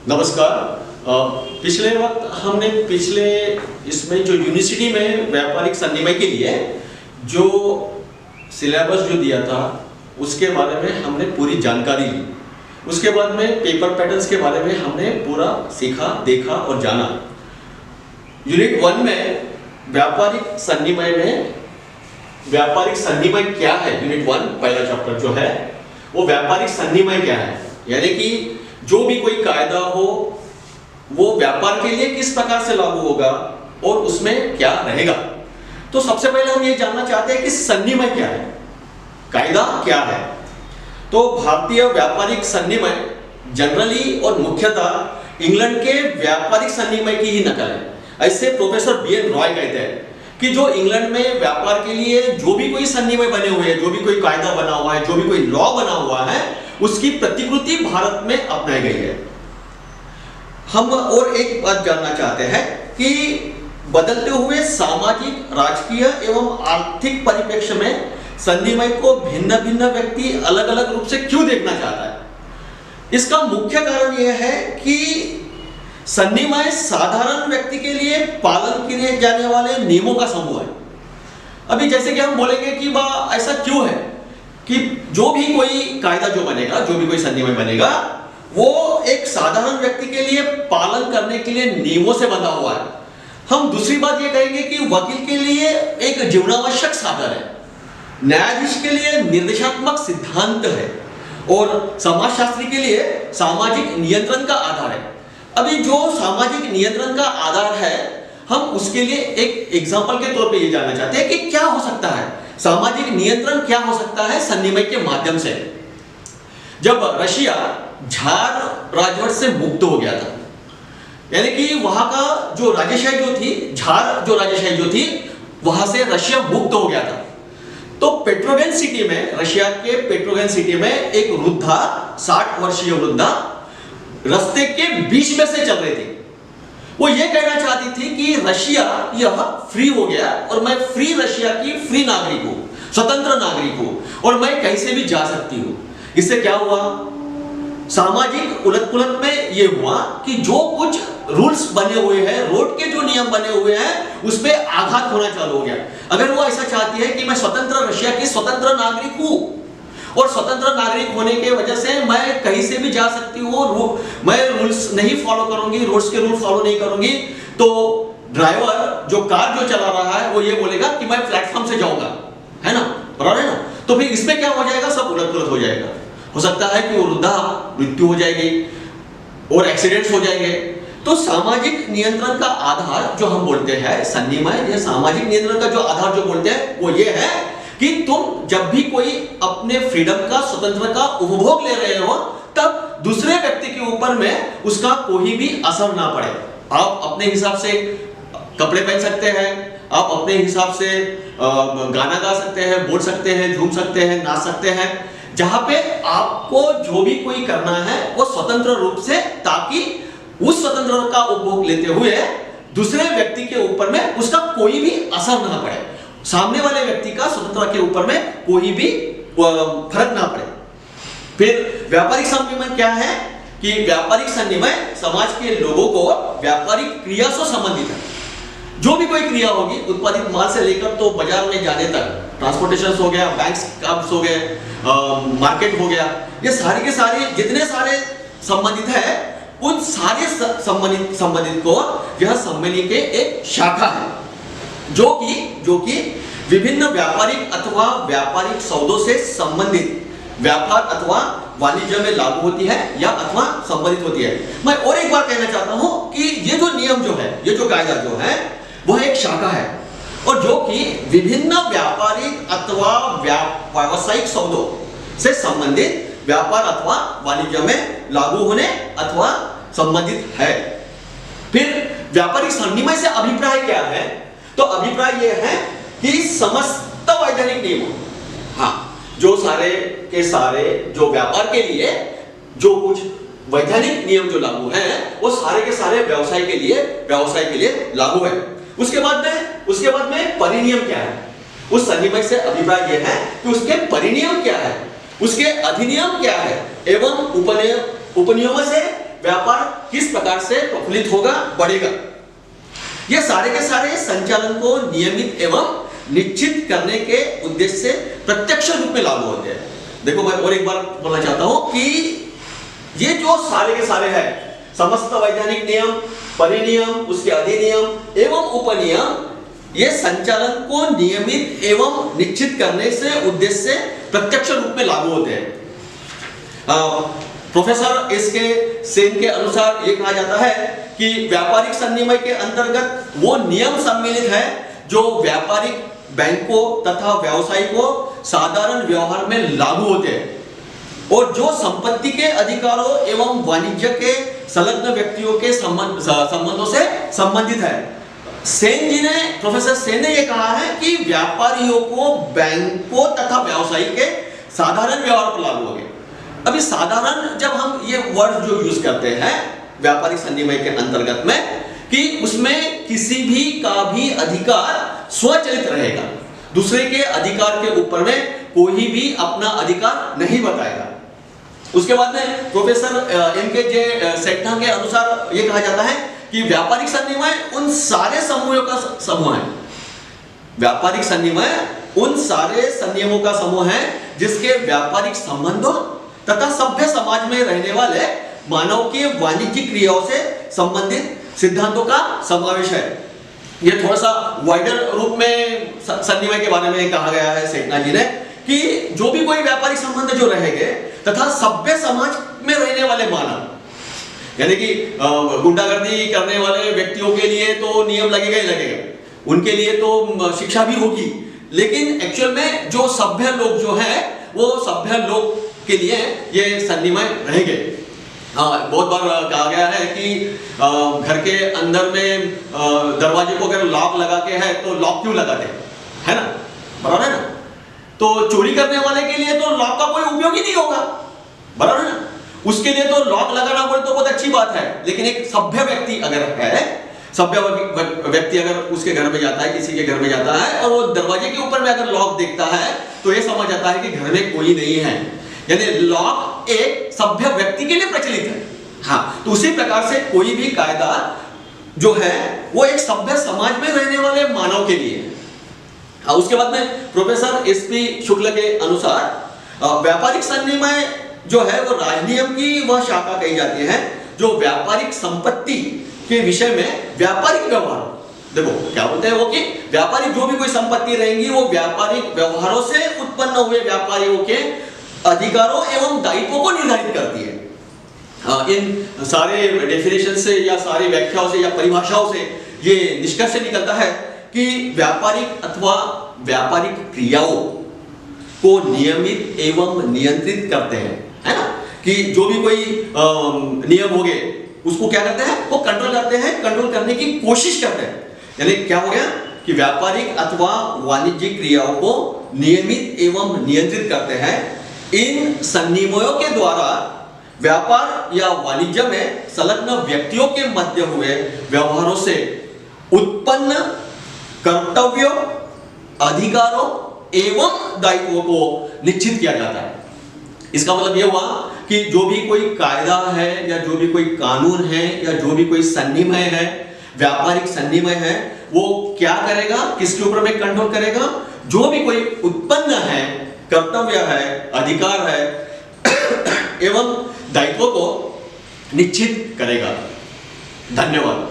नमस्कार। पिछले वक्त हमने इसमें जो यूनिवर्सिटी में व्यापारिक संनिमय के लिए जो सिलेबस जो दिया था उसके बारे में हमने पूरी जानकारी ली। उसके बाद में पेपर पैटर्न्स के बारे में हमने पूरा सीखा, देखा और जाना। यूनिट 1 में व्यापारिक संनिमय क्या है, यूनिट 1 पहला चैप्टर जो है वो व्यापारिक संनिमय क्या है, यानी कि जो भी कोई कायदा हो वो व्यापार के लिए किस प्रकार से लागू होगा और उसमें क्या रहेगा। तो सबसे पहले हम ये जानना चाहते हैं कि संनिमय क्या है, कायदा क्या है। तो भारतीय व्यापारिक संनिमय जनरली और मुख्यतः इंग्लैंड के व्यापारिक संनिमय की ही नकल है। ऐसे प्रोफेसर BN रॉय कहते हैं कि जो इंग्लैंड में व्यापार के लिए जो भी कोई संनिमय बने हुए हैं, जो भी कोई कायदा बना हुआ है, जो भी कोई लॉ बना हुआ है, उसकी प्रतिकृति भारत में अपनाई गई है। हम और एक बात जानना चाहते हैं कि बदलते हुए सामाजिक, राजकीय एवं आर्थिक परिप्रेक्ष्य में संनिमय को भिन्न भिन्न व्यक्ति अलग अलग रूप से क्यों देखना चाहता है। इसका मुख्य कारण यह है कि संनिमय साधारण व्यक्ति के लिए पालन किए जाने वाले नियमों का समूह है। अभी जैसे कि हम बोलेंगे कि ऐसा क्यों है कि जो भी कोई कायदा जो बनेगा, जो भी कोई संनिमय बनेगा, वो एक साधारण व्यक्ति के लिए पालन करने के लिए नियमों से बंधा हुआ है। हम दूसरी बात ये कहेंगे कि वकील के लिए एक जीवनावश्यक साधन है, न्यायाधीश के लिए निर्देशात्मक सिद्धांत है और समाजशास्त्री के लिए सामाजिक नियंत्रण का आधार है। अभी जो सामाजिक नियंत्रण का आधार है, हम उसके लिए एक एग्जांपल के तौर पे ये जानना चाहते हैं कि क्या हो सकता है, सामाजिक नियंत्रण क्या हो सकता है संनिमय के माध्यम से। जब रशिया झार राजवट से मुक्त हो गया था, यानी कि वहां का जो राजेशाही जो थी, झार जो राजेशाही जो थी, वहां से रशिया मुक्त हो गया था, तो पेट्रोवेन सिटी में, रशिया के पेट्रोवेन सिटी में एक वृद्धा, 60 वर्षीय वृद्धा रास्ते के बीच में से चल रही थी। वो ये कहना चाहती थी कि रशिया यह फ्री हो गया और मैं फ्री रशिया की फ्री नागरिक हूं, स्वतंत्र नागरिक हूं और मैं कहीं से भी जा सकती हूं। इससे क्या हुआ, सामाजिक उलट-पुलट में यह हुआ कि जो कुछ रूल्स बने हुए हैं, रोड के जो नियम बने हुए हैं, उस पे आघात होना चालू हो गया। अगर वो ऐसा चाहती है कि मैं स्वतंत्र रशिया की स्वतंत्र नागरिक हूं और स्वतंत्र नागरिक होने के वजह से मैं कहीं से भी जा सकती हूँ, मैं रूल्स नहीं फॉलो करूंगी, रोड्स के रूल फॉलो नहीं करूंगी, तो ड्राइवर जो कार जो चला रहा है वो ये बोलेगा कि मैं प्लेटफॉर्म से जाऊंगा, है ना, बराबर है ना। तो फिर इसमें क्या हो जाएगा, सब उलट-पुलट हो जाएगा। हो सकता है कि वृद्धा मृत्यु हो जाएगी और एक्सीडेंट्स हो जाएंगे। तो सामाजिक नियंत्रण का आधार जो हम बोलते हैं संनिमय, ये सामाजिक नियंत्रण का जो आधार जो बोलते हैं वो ये है कि तुम जब भी कोई अपने फ्रीडम का, स्वतंत्रता का उपभोग ले रहे हो, तब दूसरे व्यक्ति के ऊपर में उसका कोई भी असर ना पड़े। आप अपने हिसाब से कपड़े पहन सकते हैं, आप अपने हिसाब से गाना गा सकते हैं, बोल सकते हैं, झूम सकते हैं, नाच सकते हैं, जहां पे आपको जो भी कोई करना है वो स्वतंत्र रूप से, ताकि उस स्वतंत्रता का उपभोग लेते हुए दूसरे व्यक्ति के ऊपर में उसका कोई भी असर ना पड़े, सामने वाले व्यक्ति का स्वतंत्रता के ऊपर में कोई भी फर्क ना पड़े। फिर व्यापारिक संनिमय क्या है कि व्यापारिक संनिमय समाज के लोगों को व्यापारिक क्रिया से संबंधित है। जो भी कोई क्रिया होगी, उत्पादित माल से लेकर तो बाजार में जाने तक, ट्रांसपोर्टेशन हो गया, बैंक्स काम्स हो गए, मार्केट हो गया, ये सारे के सारे जितने सारे संबंधित है, उन सारे संबंधित को यह सम्मेलन के एक शाखा है, जो कि विभिन्न व्यापारिक अथवा व्यापारिक सौदों से संबंधित व्यापार अथवा वाणिज्य में लागू होती है या अथवा संबंधित होती है। मैं और एक बार कहना चाहता हूं कि ये जो नियम जो है, ये जो कायदा जो है, वह एक शाखा है और जो कि विभिन्न व्यापारिक अथवा व्यावसायिक सौदों से संबंधित व्यापार अथवा वाणिज्य में लागू होने अथवा संबंधित है। फिर व्यापारिक संनिमय से अभिप्राय क्या है, तो अभिप्राय यह है कि समस्त वैधानिक नियम, हाँ, जो सारे के सारे जो व्यापार के लिए जो कुछ वैधानिक नियम जो लागू हैं, वो सारे के सारे व्यवसाय के लिए लागू है। उसके बाद में परिनियम क्या है, उस संनिमय से अभिप्राय यह है कि उसके परिनियम क्या है, उसके अधिनियम क्या है एवं उपनियमों से व्यापार किस प्रकार से प्रफुल्लित होगा, बढ़ेगा। ये सारे के सारे संचालन को नियमित एवं निश्चित करने के उद्देश्य से प्रत्यक्ष रूप में लागू होते हैं। देखो मैं और एक बार बोलना चाहता हूं कि ये जो सारे के सारे हैं, समस्त वैधानिक नियम, परिनियम, उसके अधिनियम एवं उपनियम, ये संचालन को नियमित एवं निश्चित करने से उद्देश्य से प्रत्यक्ष रूप में लागू होते हैं। प्रोफेसर एसके सेन के अनुसार ये कहा जाता है कि व्यापारिक सन्निमय के अंतर्गत वो नियम सम्मिलित है जो व्यापारिक, बैंकों तथा व्यवसायिकों साधारण व्यवहार में लागू होते हैं और जो संपत्ति के अधिकारों एवं वाणिज्य के संलग्न व्यक्तियों के संबंधों से संबंधित है। सेन जी ने, प्रोफेसर सेन ने यह कहा है कि व्यापारियों को बैंकों तथा व्यवसायी के साधारण व्यवहार पर लागू होंगे। अभी साधारण जब हम ये वर्ड जो यूज करते हैं व्यापारिक सन्निमय के अंतर्गत में, कि उसमें किसी भी का भी अधिकार स्वचालित रहेगा, दूसरे के अधिकार के ऊपर में कोई भी अपना अधिकार नहीं बताएगा। उसके बाद में प्रोफेसर एमके जे सेट्टा के अनुसार यह कहा जाता है कि व्यापारिक सन्निमय उन सारे समूहों का समूह है। व्यापारिक सन्निमय उन सारे संनियमों का समूह है जिसके व्यापारिक संबंधों तथा सभ्य समाज में रहने वाले मानव के वाणिज्यिक क्रियाओं से संबंधित सिद्धांतों का समावेश है। यह थोड़ा सा वाइडर रूप में सन्निमय के बारे में कहा गया है सेट्टा जी ने कि जो भी कोई व्यापारिक संबंध जो रहेंगे तथा सभ्य समाज में रहने वाले मानव, यानी कि गुंडागर्दी करने वाले व्यक्तियों के लिए तो नियम लगेगा ही लगेगा, उनके लिए तो शिक्षा भी होगी, लेकिन एक्चुअल में जो सभ्य लोग जो हैं वो सभ्य लोग के लिए ये सन्निमय रहेंगे। बहुत बार कहा गया है कि घर के अंदर में दरवाजे को अगर लॉक लगा के है तो लॉक क्यों लगाते है ना, बराबर है ना। तो चोरी करने वाले के लिए तो लॉक का कोई उपयोग ही नहीं होगा, बराबर है ना। उसके लिए तो लॉक लगाना पड़े तो बहुत अच्छी बात है, लेकिन एक सभ्य व्यक्ति अगर है, सभ्य व्यक्ति अगर उसके घर में जाता है, किसी के घर में जाता है और वो दरवाजे के ऊपर में अगर लॉक देखता है तो ये समझ आता है कि घर में कोई नहीं है, यानी लॉक एक सभ्य व्यक्ति के लिए प्रचलित है। हाँ, तो उसी प्रकार से कोई भी कायदा जो है वो एक सभ्य समाज में रहने वाले मानव के लिए है। उसके बाद में प्रोफेसर एसपी शुक्ल के अनुसार व्यापारिक सन्निमय जो है वो राजनियम की वह शाखा कही जाती है जो व्यापारिक संपत्ति के विषय में व्यापारिक व्यवहार, देखो क्या बोलते हैं वो कि व्यापारिक जो भी कोई संपत्ति रहेंगी वो व्यापारिक व्यवहारों से उत्पन्न हुए व्यापारियों के अधिकारों एवं दायित्वों को निर्धारित करती है। इन सारे डेफिनेशन से या सारी व्याख्याओं से या परिभाषाओं से ये निष्कर्ष निकलता है कि व्यापारिक अथवा व्यापारिक क्रियाओं को नियमित एवं नियंत्रित करते हैं, है ना, कि जो भी कोई नियम हो गए उसको क्या करते हैं, वो कंट्रोल करते हैं, कंट्रोल करने की कोशिश करते हैं। यानी क्या हो गया कि व्यापारिक अथवा वाणिज्यिक क्रियाओं को नियमित एवं नियंत्रित करते हैं। इन सन्निमयों के द्वारा व्यापार या वाणिज्य में संलग्न व्यक्तियों के मध्य हुए व्यवहारों से उत्पन्न कर्तव्यों, अधिकारों एवं दायित्वों को निश्चित किया जाता है। इसका मतलब यह हुआ कि जो भी कोई कायदा है या जो भी कोई कानून है या जो भी कोई सन्निमय है, व्यापारिक सन्निमय है, वो क्या करेगा, किसके ऊपर में कंट्रोल करेगा, जो भी कोई उत्पन्न है, कर्तव्य है, अधिकार है एवं दायित्व को निश्चित करेगा। धन्यवाद।